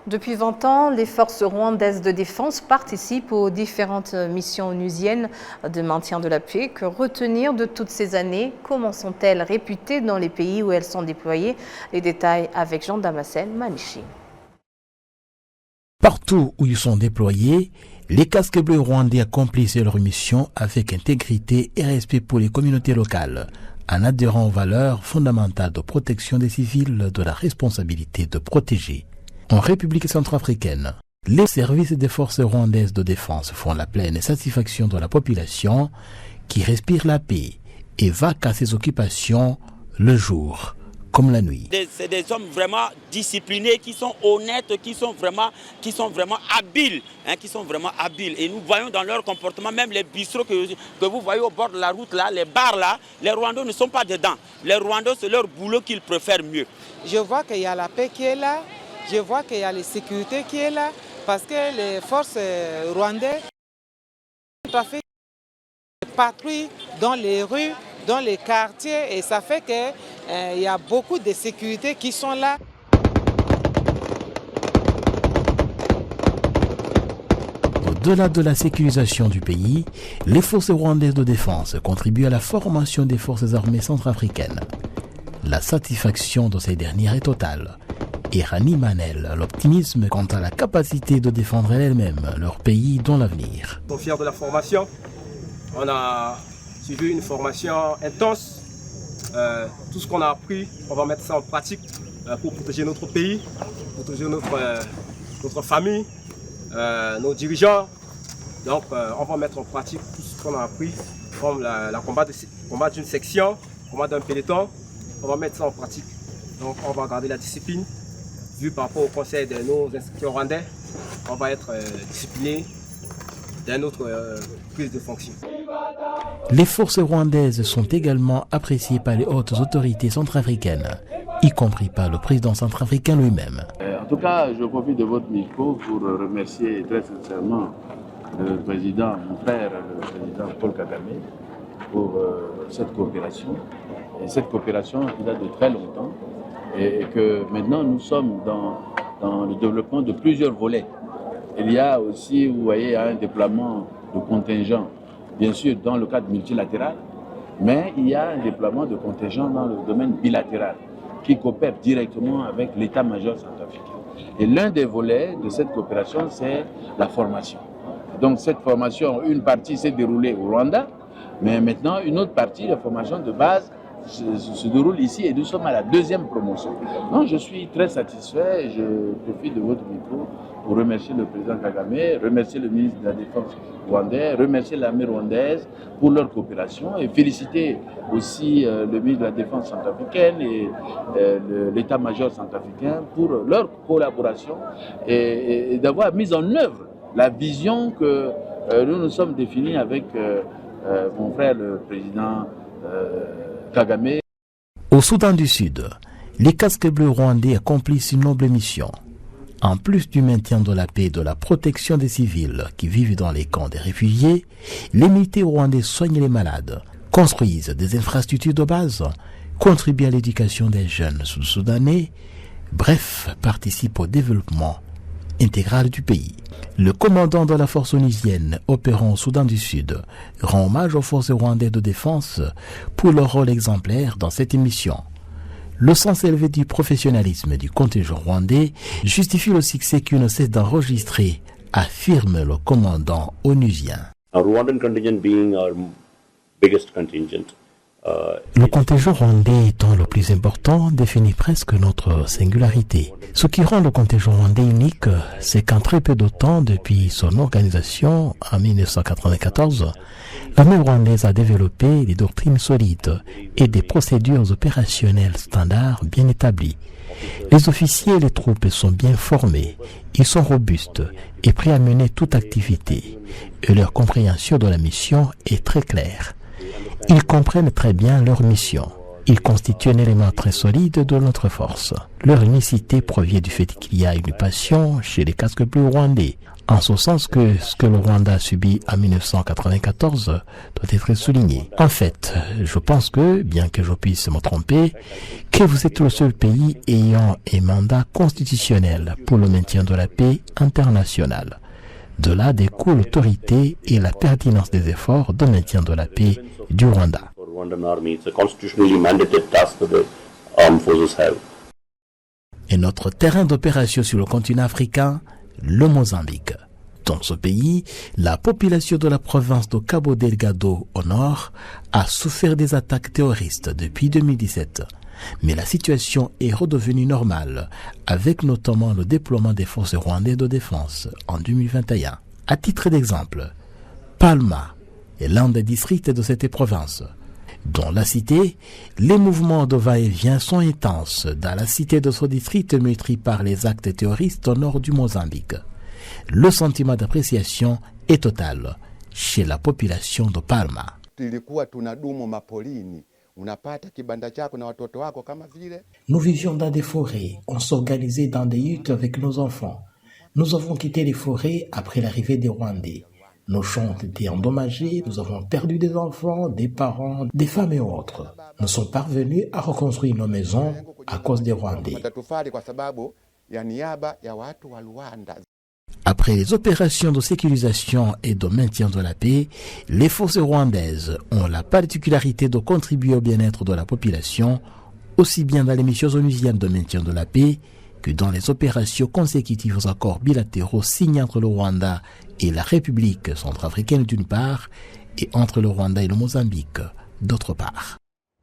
Depuis 20 ans, les forces rwandaises de défense participent aux différentes missions onusiennes de maintien de la paix. Que retenir de toutes ces années? Comment sont-elles réputées dans les pays où elles sont déployées? Les détails avec Jean Damascène Manichi. Partout où ils sont déployés, les casques bleus rwandais accomplissent leur mission avec intégrité et respect pour les communautés locales, en adhérant aux valeurs fondamentales de protection des civils, de la responsabilité de protéger. En République centrafricaine, les services des forces rwandaises de défense font la pleine satisfaction de la population qui respire la paix et vaque à ses occupations le jour comme la nuit. C'est des hommes vraiment disciplinés, qui sont honnêtes, qui sont vraiment habiles, Et nous voyons dans leur comportement, même les bistrots que vous voyez au bord de la route, là, les bars là, les Rwandais ne sont pas dedans. Les Rwandais, c'est leur boulot qu'ils préfèrent mieux. Je vois qu'il y a la paix qui est là, je vois qu'il y a la sécurité qui est là, parce que les forces rwandaises patrouillent dans les rues, dans les quartiers, et ça fait qu'il y a beaucoup de sécurité qui sont là. Au-delà de la sécurisation du pays, les forces rwandaises de défense contribuent à la formation des forces armées centrafricaines. La satisfaction de ces dernières est totale et ranime en elles l'optimisme quant à la capacité de défendre elles-mêmes leur pays dans l'avenir. Nous sommes fiers de la formation. On a suivi une formation intense. Tout ce qu'on a appris, on va mettre ça en pratique pour protéger notre pays, protéger notre famille, nos dirigeants. Donc on va mettre en pratique tout ce qu'on a appris, comme la combat d'une section, combat d'un peloton. On va mettre ça en pratique. Donc on va garder la discipline. Vu par rapport au conseil de nos instructeurs rwandais, on va être discipliné dans notre prise de fonction. Les forces rwandaises sont également appréciées par les hautes autorités centrafricaines, y compris par le président centrafricain lui-même. En tout cas, je profite de votre micro pour remercier très sincèrement le président, mon frère, le président Paul Kagame, pour cette coopération. Et cette coopération qui date de très longtemps. Et que maintenant nous sommes dans le développement de plusieurs volets. Il y a aussi, vous voyez, un déploiement de contingents, bien sûr dans le cadre multilatéral, mais il y a un déploiement de contingents dans le domaine bilatéral qui coopère directement avec l'état-major centrafricain. Et l'un des volets de cette coopération, c'est la formation. Donc cette formation, une partie s'est déroulée au Rwanda, mais maintenant une autre partie, la formation de base, se déroule ici et nous sommes à la deuxième promotion. Donc je suis très satisfait et je profite de votre micro pour remercier le président Kagame, remercier le ministre de la Défense rwandais, remercier l'armée rwandaise pour leur coopération et féliciter aussi le ministre de la Défense centrafricaine et l'état-major centrafricain pour leur collaboration et d'avoir mis en œuvre la vision que nous nous sommes définis avec mon frère le président Kagame. Au Soudan du Sud, les casques bleus rwandais accomplissent une noble mission. En plus du maintien de la paix et de la protection des civils qui vivent dans les camps des réfugiés, les militaires rwandais soignent les malades, construisent des infrastructures de base, contribuent à l'éducation des jeunes sud-soudanais, bref, participent au développement intégral du pays. Le commandant de la force onusienne opérant au Soudan du Sud rend hommage aux forces rwandaises de défense pour leur rôle exemplaire dans cette mission. Le sens élevé du professionnalisme du contingent rwandais justifie le succès qu'il ne cesse d'enregistrer, affirme le commandant onusien. Le contingent rwandais étant le plus important définit presque notre singularité. Ce qui rend le contingent rwandais unique, c'est qu'en très peu de temps depuis son organisation en 1994, l'armée rwandaise a développé des doctrines solides et des procédures opérationnelles standards bien établies. Les officiers et les troupes sont bien formés, ils sont robustes et prêts à mener toute activité, et leur compréhension de la mission est très claire. Ils comprennent très bien leur mission. Ils constituent un élément très solide de notre force. Leur unicité provient du fait qu'il y a une passion chez les casques bleus rwandais, en ce sens que ce que le Rwanda a subi en 1994 doit être souligné. En fait, je pense que, bien que je puisse me tromper, que vous êtes le seul pays ayant un mandat constitutionnel pour le maintien de la paix internationale. De là découle l'autorité et la pertinence des efforts de maintien de la paix du Rwanda. Et notre terrain d'opération sur le continent africain, le Mozambique. Dans ce pays, la population de la province de Cabo Delgado au nord a souffert des attaques terroristes depuis 2017. Mais la situation est redevenue normale, avec notamment le déploiement des forces rwandaises de défense en 2021. À titre d'exemple, Palma est l'un des districts de cette province. Dans la cité, les mouvements de va-et-vient sont intenses dans la cité de ce district meurtri par les actes terroristes au nord du Mozambique. Le sentiment d'appréciation est total chez la population de Palma. Nous vivions dans des forêts, on s'organisait dans des huttes avec nos enfants. Nous avons quitté les forêts après l'arrivée des Rwandais. Nos champs ont été endommagés, nous avons perdu des enfants, des parents, des femmes et autres. Nous sommes parvenus à reconstruire nos maisons à cause des Rwandais. Après les opérations de sécurisation et de maintien de la paix, les forces rwandaises ont la particularité de contribuer au bien-être de la population, aussi bien dans les missions onusiennes de maintien de la paix que dans les opérations consécutives aux accords bilatéraux signés entre le Rwanda et la République centrafricaine d'une part, et entre le Rwanda et le Mozambique d'autre part.